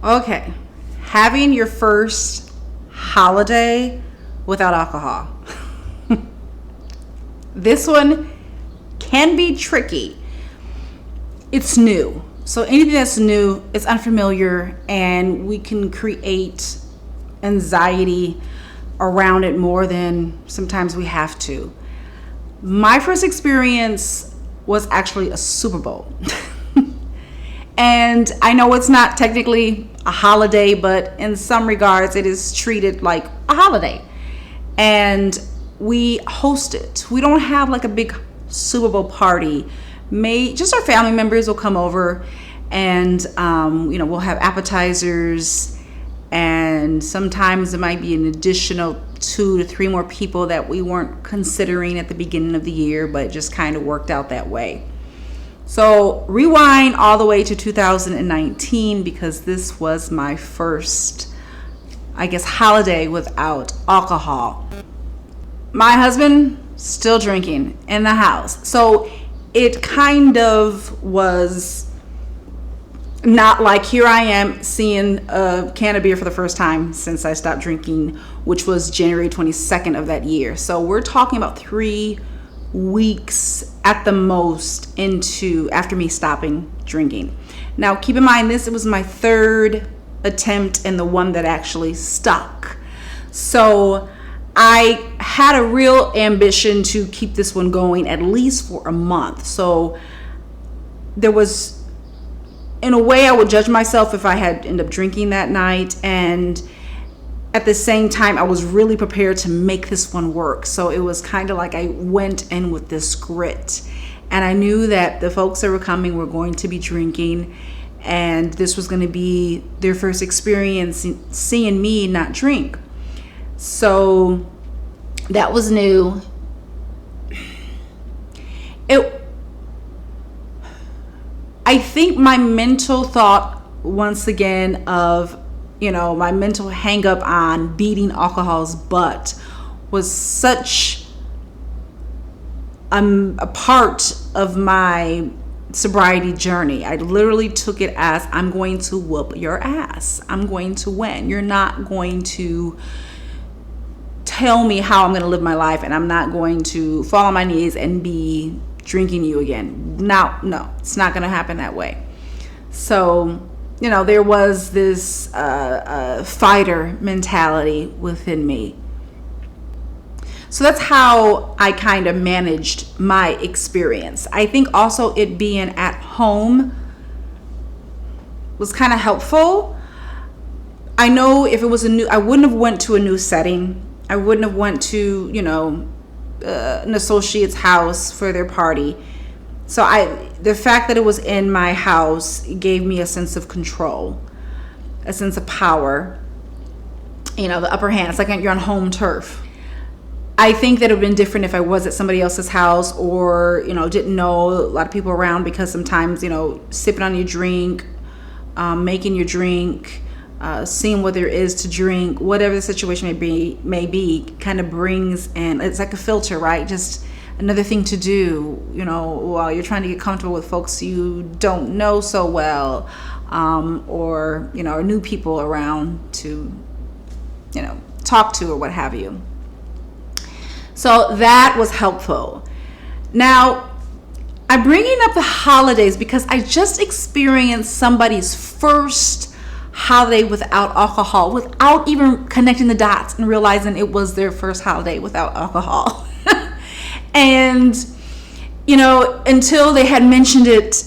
Okay. Having your first holiday without alcohol. This one can be tricky. It's new. So anything that's new, it's unfamiliar, and we can create anxiety around it more than sometimes we have to. My first experience was actually a Super Bowl. And I know it's not technically a holiday, but in some regards it is treated like a holiday. And we host it. We don't have like a big Super Bowl party. Just our family members will come over, and we'll have appetizers, and sometimes it might be an additional 2 to 3 more people that we weren't considering at the beginning of the year, but it just kind of worked out that way. So rewind all the way to 2019, because this was my first, I guess, holiday without alcohol. My husband still drinking in the house. So it kind of was not like, here I am seeing a can of beer for the first time since I stopped drinking, which was January 22nd of that year. So we're talking about 3 weeks at the most after me stopping drinking. Now keep in mind, it was my 3rd attempt and the one that actually stuck. So I had a real ambition to keep this one going at least for a month. So there was, in a way, I would judge myself if I had ended up drinking that night, and at the same time I was really prepared to make this one work. So it was kind of like I went in with this grit, and I knew that the folks that were coming were going to be drinking, and this was going to be their first experience seeing me not drink. So that was new. I think my mental thought, once again, of my mental hang up on beating alcohol's butt was such a part of my sobriety journey. I literally took it as, I'm going to whoop your ass. I'm going to win. You're not going to tell me how I'm going to live my life, and I'm not going to fall on my knees and be drinking you again. No, it's not going to happen that way. So there was this fighter mentality within me. So that's how I kind of managed my experience. I think also it being at home was kind of helpful. I know if it was I wouldn't have went to a new setting. I wouldn't have went to, an associate's house for their party. So the fact that it was in my house gave me a sense of control, a sense of power, the upper hand. It's like you're on home turf. I think that it would have been different if I was at somebody else's house, or, didn't know a lot of people around, because sometimes, sipping on your drink, making your drink, seeing what there is to drink, whatever the situation may be, kind of brings in, it's like a filter, right? Just another thing to do, while you're trying to get comfortable with folks you don't know so well, or new people around to, talk to or what have you. So that was helpful. Now, I'm bringing up the holidays because I just experienced somebody's first holiday without alcohol, without even connecting the dots and realizing it was their first holiday without alcohol. And until they had mentioned it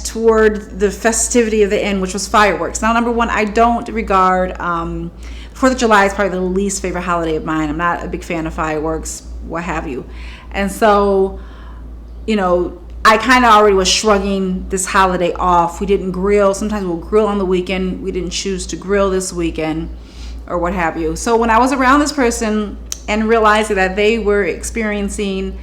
toward the festivity of the end, which was fireworks. Now, number one, I don't regard 4th of July is probably the least favorite holiday of mine. I'm not a big fan of fireworks, what have you. And so, I kind of already was shrugging this holiday off. We didn't grill. Sometimes we'll grill on the weekend. We didn't choose to grill this weekend or what have you. So when I was around this person and realized that they were experiencing,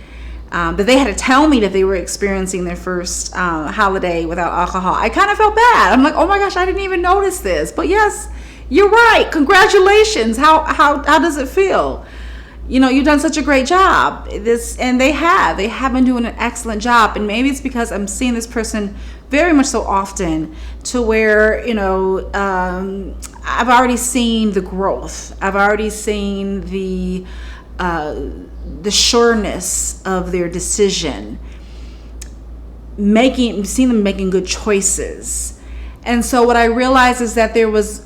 that they had to tell me that they were experiencing their first holiday without alcohol, I kind of felt bad. I'm like, oh my gosh, I didn't even notice this. But yes, you're right. Congratulations. How does it feel? you've done such a great job. And they have been doing an excellent job. And maybe it's because I'm seeing this person very much so often, to where, I've already seen the growth. I've already seen the sureness of their decision, seeing them making good choices. And so what I realized is that there was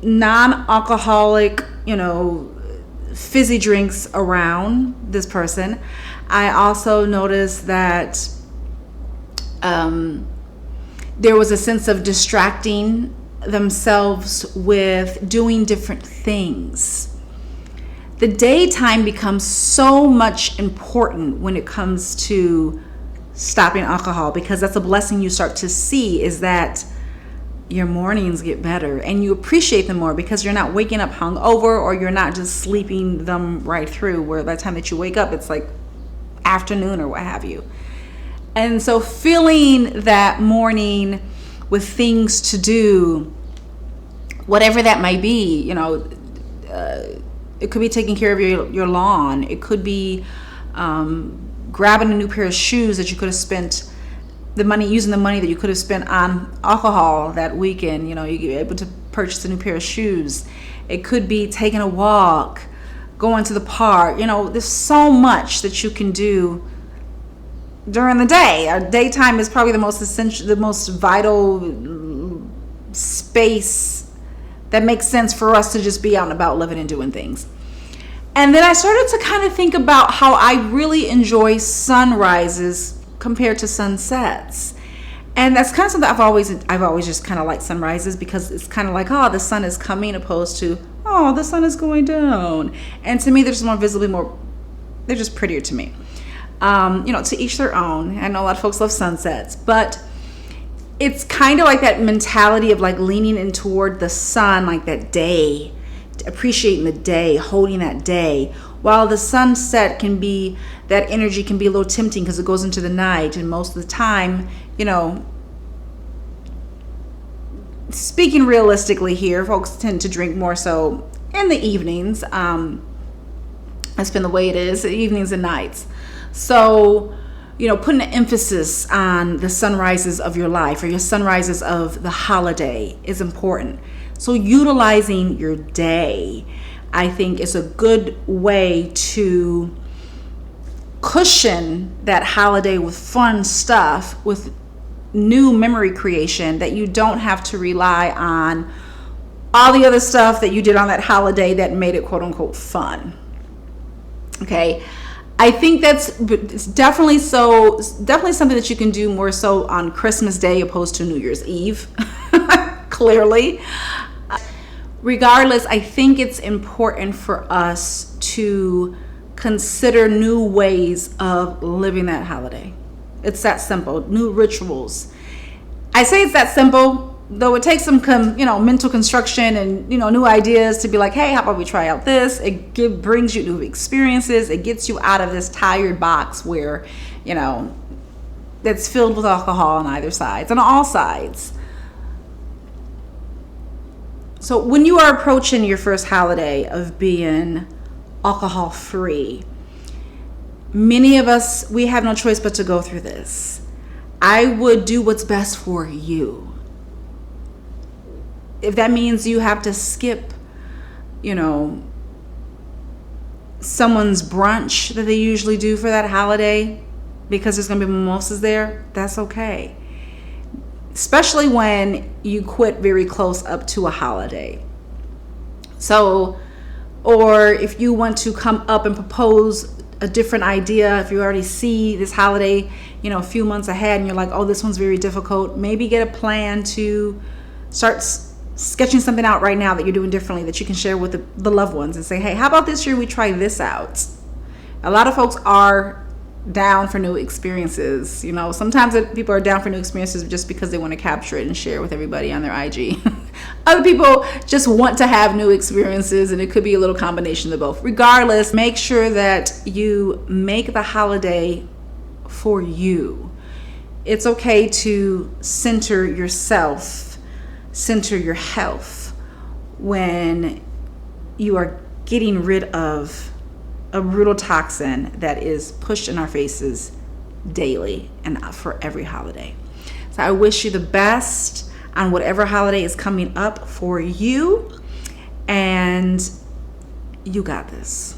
non-alcoholic, fizzy drinks around this person. I also noticed that there was a sense of distracting themselves with doing different things. The daytime becomes so much important when it comes to stopping alcohol, because that's a blessing you start to see, is that your mornings get better and you appreciate them more, because you're not waking up hungover, or you're not just sleeping them right through, where by the time that you wake up it's like afternoon or what have you. And so filling that morning with things to do, whatever that might be, it could be taking care of your lawn. It could be grabbing a new pair of shoes that you could have spent using the money that you could have spent on alcohol that weekend. You're able to purchase a new pair of shoes. It could be taking a walk, going to the park. There's so much that you can do during the day. Our daytime is probably the most essential, the most vital space that makes sense for us to just be out and about, living and doing things. And then I started to kind of think about how I really enjoy sunrises compared to sunsets. And that's kind of something I've always just kind of liked sunrises, because it's kind of like, oh, the sun is coming, opposed to, oh, the sun is going down. And to me, they're just they're just prettier to me. To each their own. I know a lot of folks love sunsets, but it's kind of like that mentality of like leaning in toward the sun, like that day, appreciating the day, holding that day. While the sunset that energy can be a little tempting because it goes into the night, and most of the time, speaking realistically here, folks tend to drink more so in the evenings. That's been the way it is, evenings and nights. So, putting an emphasis on the sunrises of your life, or your sunrises of the holiday, is important. So utilizing your day, I think, is a good way to cushion that holiday with fun stuff, with new memory creation, that you don't have to rely on all the other stuff that you did on that holiday that made it quote unquote fun. Okay. I think it's definitely something that you can do more so on Christmas Day opposed to New Year's Eve. Clearly. Regardless, I think it's important for us to consider new ways of living that holiday. It's that simple. New rituals. I say it's that simple, though it takes some mental construction and new ideas to be like, hey, how about we try out this? It brings you new experiences. It gets you out of this tired box where that's filled with alcohol on either sides, on all sides. So when you are approaching your first holiday of being alcohol free, many of us, we have no choice but to go through this. I would do what's best for you. If that means you have to skip, someone's brunch that they usually do for that holiday because there's going to be mimosas there, that's okay. Especially when you quit very close up to a holiday. So, or if you want to come up and propose a different idea, if you already see this holiday, a few months ahead, and you're like, oh, this one's very difficult, maybe get a plan to start sketching something out right now that you're doing differently that you can share with the loved ones and say, hey, how about this year we try this out? A lot of folks are down for new experiences. Sometimes people are down for new experiences just because they want to capture it and share with everybody on their IG. Other people just want to have new experiences, and it could be a little combination of both. Regardless, make sure that you make the holiday for you. It's okay to center yourself, center your health when you are getting rid of a brutal toxin that is pushed in our faces daily and for every holiday. So I wish you the best on whatever holiday is coming up for you, and you got this.